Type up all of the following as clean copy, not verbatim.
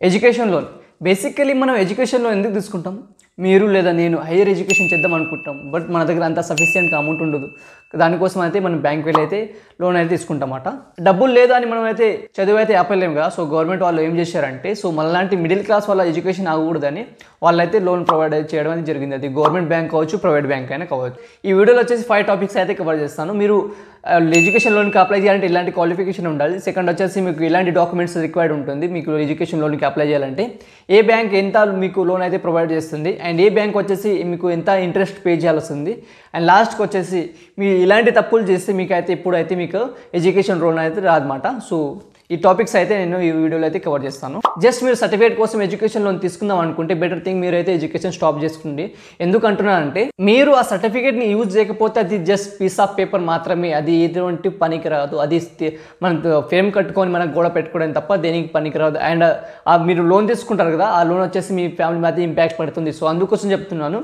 Education loan basically మనం education loan ఎందుకు తీసుకుంటాం? మీరు లేదా నేను హైయర్ ఎడ్యుకేషన్ చేద్దాం అనుకుంటాం, బట్ మన దగ్గర అంత సఫిషియెంట్ అమౌంట్ ఉండదు. దానికోసం అయితే మనం బ్యాంక్ వెళ్ళి అయితే లోన్ అయితే తీసుకుంటామట. డబ్బులు లేదా అని మనం అయితే చదువు అయితే ఆపలేము కదా. సో గవర్నమెంట్ వాళ్ళు ఏం చేశారంటే, సో మనలాంటి మిడిల్ క్లాస్ వాళ్ళ ఎడ్యుకేషన్ ఆగకూడదని వాళ్ళైతే లోన్ ప్రొవైడ్ చేయడం అనేది జరిగింది. అది గవర్నమెంట్ బ్యాంక్ కావచ్చు, ప్రైవేట్ బ్యాంక్ అయినా కావచ్చు. ఈ వీడియోలో వచ్చేసి 5 టాపిక్స్ అయితే కవర్ చేస్తాను. మీరు ఎడ్యుకేషన్ లోన్కి అప్లై చేయాలంటే ఇలాంటి క్వాలిఫికేషన్ ఉండాలి. సెకండ్ వచ్చేసి మీకు ఇలాంటి డాక్యుమెంట్స్ రిక్వైర్డ్ ఉంటుంది మీకు ఎడ్యుకేషన్ లోన్కి అప్లై చేయాలంటే. ఏ బ్యాంక్ ఎంత మీకు లోన్ అయితే ప్రొవైడ్ చేస్తుంది, అండ్ ఏ బ్యాంక్ వచ్చేసి మీకు ఎంత ఇంట్రెస్ట్ పే చేయాల్సి వస్తుంది, అండ్ లాస్ట్కి వచ్చేసి మీరు ఇలాంటి తప్పులు చేస్తే మీకు అయితే ఇప్పుడైతే మీకు ఎడ్యుకేషన్ లోన్ అయితే రాదన్నమాట. సో ఈ టాపిక్స్ అయితే నేను ఈ వీడియోలో అయితే కవర్ చేస్తాను. జస్ట్ మీరు సర్టిఫికేట్ కోసం ఎడ్యుకేషన్ లోన్ తీసుకుందాం అనుకుంటే బెటర్ థింగ్ మీరైతే ఎడ్యుకేషన్ స్టాప్ చేసుకోండి. ఎందుకు అంటున్నానంటే, మీరు ఆ సర్టిఫికేట్ని యూజ్ చేయకపోతే అది జస్ట్ పీస్ ఆఫ్ పేపర్ మాత్రమే, అది ఎటువంటి పనికి రాదు. అది మనం ఫ్రేమ్ కట్టుకొని మనకు గోడ పెట్టుకోవడం తప్ప దేనికి పనికి రాదు. అండ్ మీరు లోన్ తీసుకుంటారు కదా, ఆ లోన్ వచ్చేసి మీ ఫ్యామిలీ మీద ఇంపాక్ట్ పడుతుంది. సో అందుకోసం చెప్తున్నాను,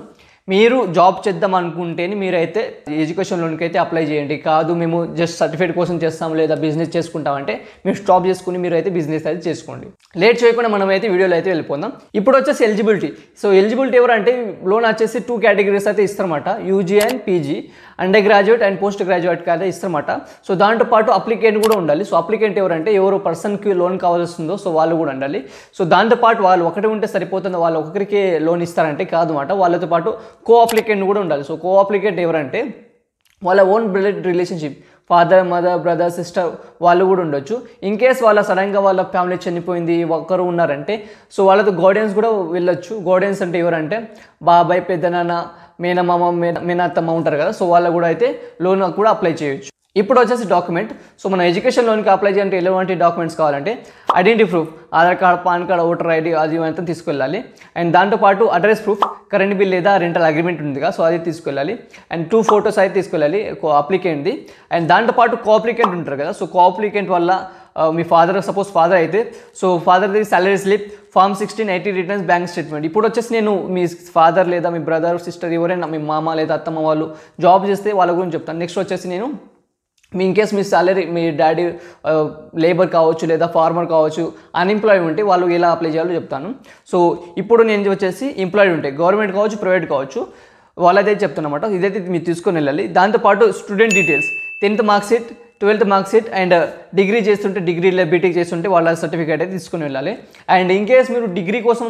మీరు జాబ్ చేద్దాం అనుకుంటేనే మీరైతే ఎడ్యుకేషన్ లోన్కి అయితే అప్లై చేయండి. కాదు మేము జస్ట్ సర్టిఫికేట్ కోసం చేస్తాం లేదా బిజినెస్ చేసుకుంటామంటే మీరు స్టాప్ చేసుకుని మీరు అయితే బిజినెస్ అయితే చేసుకోండి. లేట్ చేయకుండా మనం అయితే వీడియోలో అయితే వెళ్ళిపోదాం. ఇప్పుడు వచ్చేసి ఎలిజిబిలిటీ. సో ఎలిజిబిలిటీ ఎవరంటే, లోన్ వచ్చేసి 2 కేటగిరీస్ అయితే ఇస్తారన్నమాట, UG and PG, under graduate and post గ్రాడ్యుయేట్కి అయితే ఇస్తారన్నమాట. సో దాంతో పాటు అప్లికెంట్ కూడా ఉండాలి. సో అప్లికెంట్ ఎవరంటే, ఎవరు పర్సన్కి లోన్ కావాల్సిందో సో వాళ్ళు కూడా ఉండాలి. సో దాంతోపాటు వాళ్ళు ఒకటి ఉంటే సరిపోతుందో, వాళ్ళు ఒకరికి లోన్ ఇస్తారంటే కాదు అన్నమాట, వాళ్ళతో పాటు కో అప్లికెంట్ కూడా ఉండాలి. సో కో అప్లికెంట్ ఎవరంటే, వాళ్ళ own blood relationship, father, mother, brother, sister వాళ్ళు కూడా ఉండొచ్చు. ఇన్ కేస్ వాళ్ళ సడన్గా వాళ్ళ ఫ్యామిలీ చనిపోయింది, ఒక్కరు ఉన్నారంటే సో వాళ్ళతో గైడెన్స్ కూడా వెళ్ళొచ్చు. గైడెన్స్ అంటే ఎవరంటే బాబాయ్, పెద్దనాన్న, మేనమామ, మేనత్తమ్మ ఉంటారు కదా, సో వాళ్ళు కూడా అయితే లోన్ కూడా అప్లై చేయొచ్చు. ఇప్పుడు వచ్చేసి డాక్యుమెంట్. సో మన ఎడ్యుకేషన్ లోన్కి అప్లై చేయాలంటే ఎలాంటి డాక్యుమెంట్స్ కావాలంటే, identity proof, Aadhaar card, pan card, voter ID అది అంతా తీసుకెళ్ళాలి. అండ్ దాంతోపాటు అడ్రస్ ప్రూఫ్, కరెంట్ బిల్ లేదా రెంటల్ అగ్రిమెంట్ ఉంది కదా, సో అది తీసుకెళ్ళాలి. అండ్ 2 ఫొటోస్ అయితే తీసుకెళ్ళాలి అప్లికెంట్ది. అండ్ దాంతోపాటు కో అప్లికెంట్ ఉంటారు కదా, సో కో అప్లికెంట్ వల్ల మీ ఫాదర్, సపోజ్ ఫాదర్ అయితే సో ఫాదర్ది salary slip, form 1680 returns, bank statement. ఇప్పుడు వచ్చేసి నేను మీ ఫాదర్ లేదా మీ బ్రదర్, సిస్టర్ ఎవరైనా, మీ మామ లేదా అత్తమ్మ వాళ్ళు జాబ్ చేస్తే వాళ్ళ గురించి చెప్తాను. నెక్స్ట్ వచ్చేసి నేను in case me salary, me daddy labour కావచ్చు లేదా ఫార్మర్ కావచ్చు, అన్ఎంప్లాయ్ ఉంటే వాళ్ళు ఎలా అప్లై చేయాలో చెప్తాను. సో ఇప్పుడు నేను వచ్చేసి ఎంప్లాయిడ్ ఉంటే, గవర్నమెంట్ కావచ్చు, ప్రైవేట్ కావచ్చు, వాళ్ళైతే చెప్తున్నమాట. ఇదైతే మీరు తీసుకొని వెళ్ళాలి. దాంతోపాటు student details, 10th marksheet, 12th marksheet, and degree చేస్తుంటే, డిగ్రీలో బీటెక్ చేస్తుంటే వాళ్ళ సర్టిఫికేట్ అయితే తీసుకుని వెళ్ళాలి. అండ్ ఇన్ కేస్ మీరు డిగ్రీ కోసం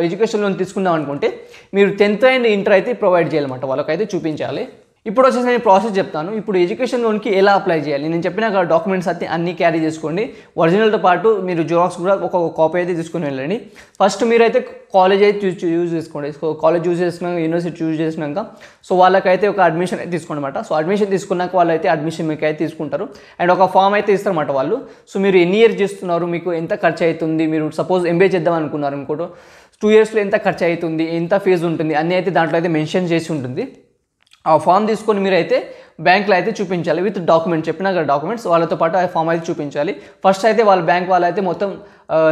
ఎడ్యుకేషన్ లోన్ తీసుకుందాం అనుకుంటే మీరు 10th అండ్ ఇంటర్ అయితే ప్రొవైడ్ చేయాలన్నమాట, వాళ్ళకైతే చూపించాలి. ఇప్పుడు వచ్చేసి నేను ప్రాసెస్ చెప్తాను. ఇప్పుడు ఎడ్యుకేషన్ లోన్కి ఎలా అప్లై చేయాలి నేను చెప్పిన డాక్యుమెంట్స్ అయితే అన్నీ క్యారీ చేసుకోండి. ఒరిజినల్తో పాటు మీరు జిరాక్స్ కూడా ఒక కాపీ అయితే తీసుకుని వెళ్ళండి. ఫస్ట్ మీరైతే కాలేజ్ అయితే యూజ్ చేసుకోండి. సో కాలేజ్ యూజ్ చేసుకున్నాక, యూనివర్సిటీ యూజ్ చేసినాక సో వాళ్ళకైతే ఒక అడ్మిషన్ అయితే తీసుకోండి. సో అడ్మిషన్ తీసుకున్నాక వాళ్ళు అయితే అడ్మిషన్ మీకు అయితే తీసుకుంటారు. అండ్ ఒక ఫామ్ అయితే ఇస్తారన్నమాట వాళ్ళు. సో మీరు ఎన్ని ఇయర్స్ చేస్తున్నారు, మీకు ఎంత ఖర్చు అవుతుంది, మీరు సపోజ్ ఎంబీఏ చేద్దాం అనుకున్నారు అనుకోండి, 2 ఇయర్స్లో ఎంత ఖర్చు అవుతుంది, ఎంత ఫీజు ఉంటుంది అన్నీ అయితే దాంట్లో అయితే మెన్షన్ చేసి ఉంటుంది. ఆ ఫామ్ తీసుకొని మీరైతే బ్యాంక్లో అయితే చూపించాలి విత్ డాక్యుమెంట్స్, చెప్పిన డాక్యుమెంట్స్ వాళ్ళతో పాటు ఆ ఫామ్ అయితే చూపించాలి. ఫస్ట్ అయితే వాళ్ళ బ్యాంక్ వాళ్ళు అయితే మొత్తం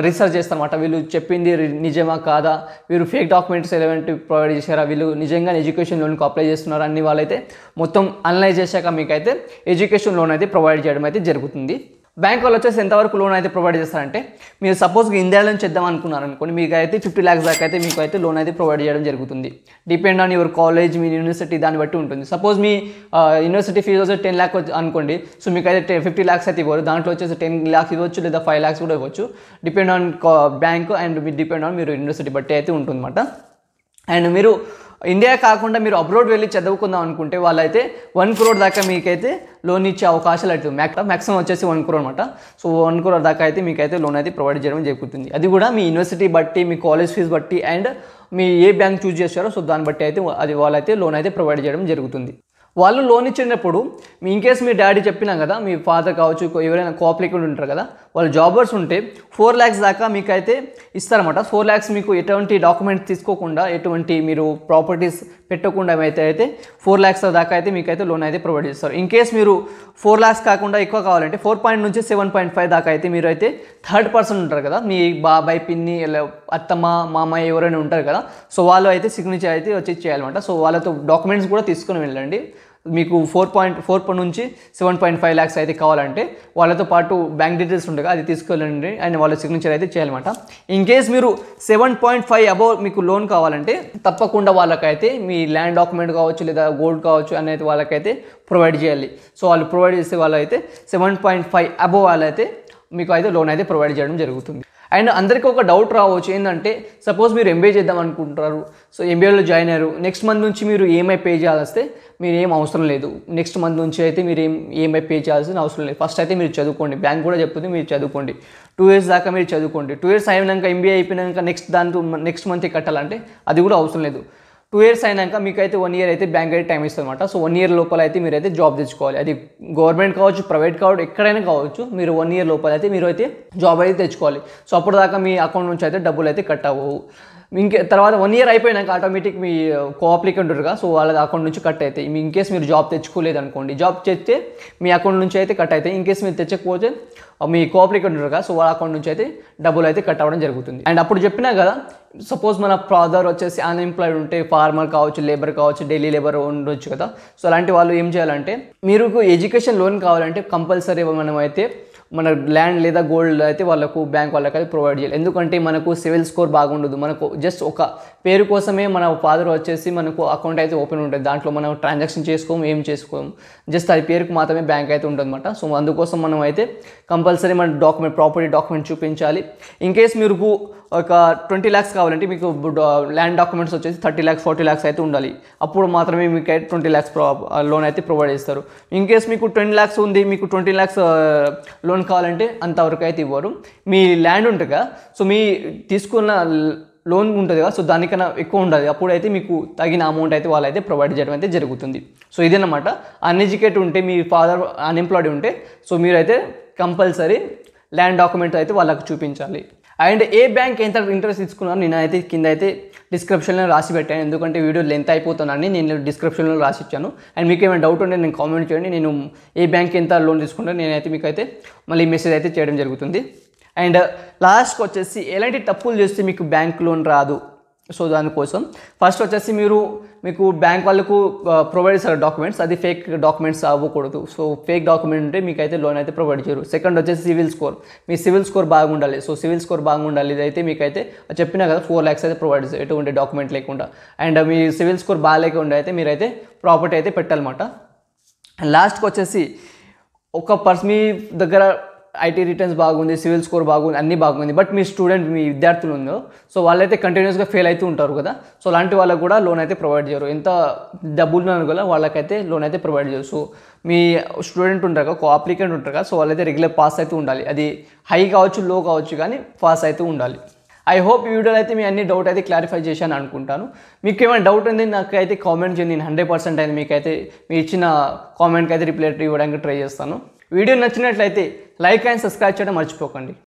రీసెర్చ్ చేస్తారన్నమాట, వీళ్ళు చెప్పింది నిజమా కాదా, వీరు ఫేక్ డాక్యుమెంట్స్ ఎలాంటి ప్రొవైడ్ చేశారా, వీళ్ళు నిజంగా ఎడ్యుకేషన్ లోన్కి అప్లై చేస్తున్నారు అన్ని వాళ్ళైతే మొత్తం అనలైజ్ చేశాక మీకైతే ఎడ్యుకేషన్ లోన్ అయితే ప్రొవైడ్ చేయడం అయితే జరుగుతుంది. బ్యాంక్ వాళ్ళు వచ్చేసి ఎంతవరకు లోన్ అయితే ప్రొవైడ్ చేస్తారంటే, మీరు సపోజ్ ఇండియా నుంచి చేద్దాం అనుకున్నారు అనుకోండి, మీకు అయితే 50 lakhs దాకా అయితే మీకు అయితే లోన్ అయితే ప్రొవైడ్ చేయడం జరుగుతుంది. Depend on your college, me university దాన్ని బట్టి ఉంటుంది. సపోజ్ మీ యూనివర్సిటీ ఫీజు వచ్చి 10 lakhs అనుకోండి, సో మీకు అయితే 50 lakhs అయితే ఇవ్వరు, దాంట్లో వచ్చేసి 10 lakhs ఇవ్వచ్చు లేదా 5 lakhs కూడా ఇవ్వచ్చు. Depend on bank and depend on మీరు యూనివర్సిటీ బట్టి అయితే ఉంటుందన్నమాట. అండ్ మీరు ఇండియా కాకుండా మీరు అబ్రాడ్ వెళ్ళి చదువుకుందాం అనుకుంటే వాళ్ళైతే 1 crore దాకా మీకైతే లోన్ ఇచ్చే అవకాశాలు అయితే మ్యాక్సిమం వచ్చేసి 1 crore అనమాట. సో 1 crore దాకా అయితే మీకైతే లోన్ అయితే ప్రొవైడ్ చేయడం జరుగుతుంది. అది కూడా మీ యూనివర్సిటీ బట్టి, మీ కాలేజ్ ఫీజు బట్టి, అండ్ మీ ఏ బ్యాంక్ చూస్ చేస్తారో సో దాన్ని బట్టి అయితే అది వాళ్ళైతే లోన్ అయితే ప్రొవైడ్ చేయడం జరుగుతుంది. వాళ్ళు లోన్ ఇచ్చినప్పుడు ఇన్ కేస్ మీ డాడీ చెప్పినా కదా, మీ ఫాదర్ కావచ్చు, ఎవరైనా కోఆపరేటివ్ ఉంటారు కదా, వాళ్ళు జాబర్స్ ఉంటే 4 lakhs దాకా మీకు అయితే ఇస్తారన్నమాట. 4 lakhs మీకు ఎటువంటి డాక్యుమెంట్స్ తీసుకోకుండా, ఎటువంటి మీరు ప్రాపర్టీస్ పెట్టకుండా అయితే 4 lakhs దాకా అయితే మీకు అయితే లోన్ అయితే ప్రొవైడ్ చేస్తారు. ఇన్ కేస్ మీరు 4 lakhs కాకుండా ఎక్కువ కావాలంటే 4 నుంచి 7.5 దాకా అయితే మీరు అయితే థర్డ్ పర్సన్ ఉంటారు కదా, మీ బాబాయ్, పిన్ని, అత్తమ్మ, మామయ్య ఎవరైనా ఉంటారు కదా, సో వాళ్ళు అయితే సిగ్నేచర్ అయితే వచ్చి చేయాలన్నమాట. సో వాళ్ళతో డాక్యుమెంట్స్ కూడా తీసుకుని వెళ్ళండి. మీకు 4.4 నుంచి 7.5 lakhs అయితే కావాలంటే వాళ్ళతో పాటు బ్యాంక్ డీటెయిల్స్ ఉండగా అది తీసుకెళ్ళండి అండ్ వాళ్ళ సిగ్నేచర్ అయితే చేయాలన్నమాట. ఇన్ కేస్ మీరు 7.5 అబౌవ్ మీకు లోన్ కావాలంటే తప్పకుండా వాళ్ళకైతే మీ ల్యాండ్ డాక్యుమెంట్ కావచ్చు లేదా గోల్డ్ కావచ్చు అనేది వాళ్ళకైతే ప్రొవైడ్ చేయాలి. సో వాళ్ళు ప్రొవైడ్ చేసే వాళ్ళైతే 7.5 అబౌవ్ వాళ్ళైతే మీకు అయితే లోన్ అయితే ప్రొవైడ్ చేయడం జరుగుతుంది. అండ్ అందరికీ ఒక డౌట్ రావచ్చు ఏంటంటే, సపోజ్ మీరు ఎంబీఏ చేద్దాం అనుకుంటారు, సో ఎంబీఏలో జాయిన్ అయ్యారు, నెక్స్ట్ మంత్ నుంచి మీరు ఈఎంఐ పే చేయాల్సి వస్తే మీరు ఏం అవసరం లేదు. నెక్స్ట్ మంత్ నుంచి అయితే మీరు ఈఎంఐ పే చేయాల్సిన అవసరం లేదు. ఫస్ట్ అయితే మీరు చదువుకోండి, బ్యాంక్ కూడా చెప్తుంది మీరు చదువుకోండి, 2 years దాకా మీరు చదువుకోండి. 2 years అయినాక ఎంబీఏ అయిపోయినాక నెక్స్ట్ మంత్ కట్టాలంటే అది కూడా అవసరం లేదు. 2 years అయినాక మీకు అయితే 1 year అయితే బ్యాంక్ అయితే టైం ఇస్తుంది అనమాట. సో 1 year లోపల అయితే మీరు అయితే జాబ్ తెచ్చుకోవాలి. అది గవర్నమెంట్ కావచ్చు, ప్రైవేట్ కావచ్చు, ఎక్కడైనా కావచ్చు, మీరు 1 year లోపల అయితే మీరు అయితే జాబ్ అయితే తెచ్చుకోవాలి. సో అప్పుడు దాకా మీ అకౌంట్ నుంచి అయితే డబ్బులు అయితే కట్ అవ్వవు. తర్వాత 1 year అయిపోయినాక ఆటోమేటిక్ మీ కోఅప్లికెంట్ ఉంటారుగా, సో వాళ్ళ అకౌంట్ నుంచి కట్ అవుతాయి. ఇన్ కేస్ మీరు జాబ్ తెచ్చుకోలేదు అనుకోండి, జాబ్ చేస్తే మీ అకౌంట్ నుంచి అయితే కట్ అవుతాయి. ఇన్ కేస్ మీరు తెచ్చకపోతే మీ కోఆపరేటివ్ ఉంటారుగా, సో వాళ్ళ అకౌంట్ నుంచి అయితే డబ్బులు అయితే కట్ అవ్వడం జరుగుతుంది. అండ్ అప్పుడు చెప్పినా కదా, సపోజ్ మన ఫాదర్ వచ్చేసి అన్ఎంప్లాయిడ్ ఉంటే, ఫార్మర్ కావచ్చు, లేబర్ కావచ్చు, డైలీ లేబర్ ఉండొచ్చు కదా, సో అలాంటి వాళ్ళు ఏం చేయాలంటే, మీరు ఎడ్యుకేషన్ లోన్ కావాలంటే కంపల్సరీ మనం అయితే మన ల్యాండ్ లేదా గోల్డ్ అయితే వాళ్ళకు బ్యాంక్ వాళ్ళకి అయితే ప్రొవైడ్ చేయాలి. ఎందుకంటే మనకు సివిల్ స్కోర్ బాగుండదు. మనకు జస్ట్ ఒక పేరు కోసమే మన ఫాదర్ వచ్చేసి మనకు అకౌంట్ అయితే ఓపెన్ ఉంటుంది, దాంట్లో మనం ట్రాన్సాక్షన్ చేసుకోము, ఏం చేసుకోము, జస్ట్ అది పేరుకు మాత్రమే బ్యాంక్ అయితే ఉంటుంది అనమాట. సో అందుకోసం మనం అయితే కంపల్సరీ మన ప్రాపర్టీ డాక్యుమెంట్ చూపించాలి. ఇన్ కేస్ మీరు ఒక 20 lakhs కావాలంటే మీకు ల్యాండ్ డాక్యుమెంట్స్ వచ్చేసి 30 lakhs 40 lakhs అయితే ఉండాలి. అప్పుడు మాత్రమే మీకు అయితే 20 lakhs లోన్ అయితే ప్రొవైడ్ చేస్తారు. ఇన్ కేస్ మీకు 10 lakhs ఉంది, మీకు 20 lakhs లోన్ కావాలంటే అంతవరకు అయితే ఇవ్వరు. మీ ల్యాండ్ ఉంటుంది కదా, సో మీ తీసుకున్న లోన్ ఉంటుంది కదా, సో దానికన్నా ఎక్కువ ఉండదు, అప్పుడైతే మీకు తగిన అమౌంట్ అయితే వాళ్ళైతే ప్రొవైడ్ చేయడం అయితే జరుగుతుంది. సో ఇదేనమాట. అన్ఎడ్యుకేటెడ్ ఉంటే, మీ ఫాదర్ అన్ఎంప్లాయిడ్ ఉంటే, సో మీరైతే కంపల్సరీ ల్యాండ్ డాక్యుమెంట్ అయితే వాళ్ళకి చూపించాలి. అండ్ ఏ బ్యాంక్ ఎంత ఇంట్రెస్ట్ తీసుకున్నాను నేను అయితే కింద అయితే డిస్క్రిప్షన్లో రాసి పెట్టాను, ఎందుకంటే వీడియో లెంత్ అయిపోతున్నాను, నేను డిస్క్రిప్షన్లో రాసి ఇచ్చాను. అండ్ మీకు ఏమైనా డౌట్ ఉంటే నేను కామెంట్ చేయండి, నేను ఏ బ్యాంక్ ఎంత లోన్ తీసుకుంటాను నేనైతే మీకు అయితే మళ్ళీ మెసేజ్ అయితే చేయడం జరుగుతుంది. అండ్ లాస్ట్కి వచ్చేసి ఎలాంటి తప్పులు చేస్తే మీకు బ్యాంక్ లోన్ రాదు, సో దానికోసం ఫస్ట్ వచ్చేసి మీకు బ్యాంక్ వాళ్ళకు ప్రొవైడ్ చేస్తారు డాక్యుమెంట్స్, అది ఫేక్ డాక్యుమెంట్స్ అవ్వకూడదు. సో ఫేక్ డాక్యుమెంట్ ఉంటే మీకు అయితే లోన్ అయితే ప్రొవైడ్ చేయరు. సెకండ్ వచ్చేసి సివిల్ స్కోర్, మీ సివిల్ స్కోర్ బాగుండాలి. సో సివిల్ స్కోర్ బాగుండాలి, ఇదైతే మీకు అయితే చెప్పినా కదా 4 lakhs అయితే ప్రొవైడ్ చేస్తారు ఎటువంటి డాక్యుమెంట్ లేకుండా. అండ్ మీ సివిల్ స్కోర్ బాగాలేకుండా అయితే మీరైతే ప్రాపర్టీ అయితే పెట్టాలన్నమాట. అండ్ లాస్ట్కి వచ్చేసి మీ దగ్గర ఐటీ రిటర్న్స్ బాగుంది, సివిల్ స్కోర్ బాగుంది, అన్నీ బాగుంది, బట్ మీ స్టూడెంట్, మీ విద్యార్థులు ఉందో, సో వాళ్ళైతే కంటిన్యూస్గా ఫెయిల్ అవుతూ ఉంటారు కదా, సో అలాంటి వాళ్ళకు కూడా లోన్ అయితే ప్రొవైడ్ చేయరు. ఎంత డబ్బులు ఉన్నారు కదా వాళ్ళకైతే లోన్ అయితే ప్రొవైడ్ చేయరు. సో మీ స్టూడెంట్ ఉంటారు కదా, అప్లికెంట్ ఉంటారు కదా, సో వాళ్ళైతే రెగ్యులర్ పాస్ అయితే ఉండాలి. అది హై కావచ్చు, లో కావచ్చు, కానీ పాస్ అయితే ఉండాలి. ఐ హోప్ ఈ వీడియోలో అయితే మీ అన్ని డౌట్ అయితే క్లారిఫై చేశాను అనుకుంటాను. మీకు ఏమైనా డౌట్ ఉంది నాకైతే కామెంట్ చేయండి, నేను 100% అయితే మీకైతే మీ ఇచ్చిన కామెంట్కి అయితే రిప్లై ఇవ్వడానికి ట్రై చేస్తాను. వీడియో నచ్చినట్లయితే లైక్ అండ్ సబ్స్క్రైబ్ చేయడం మర్చిపోకండి.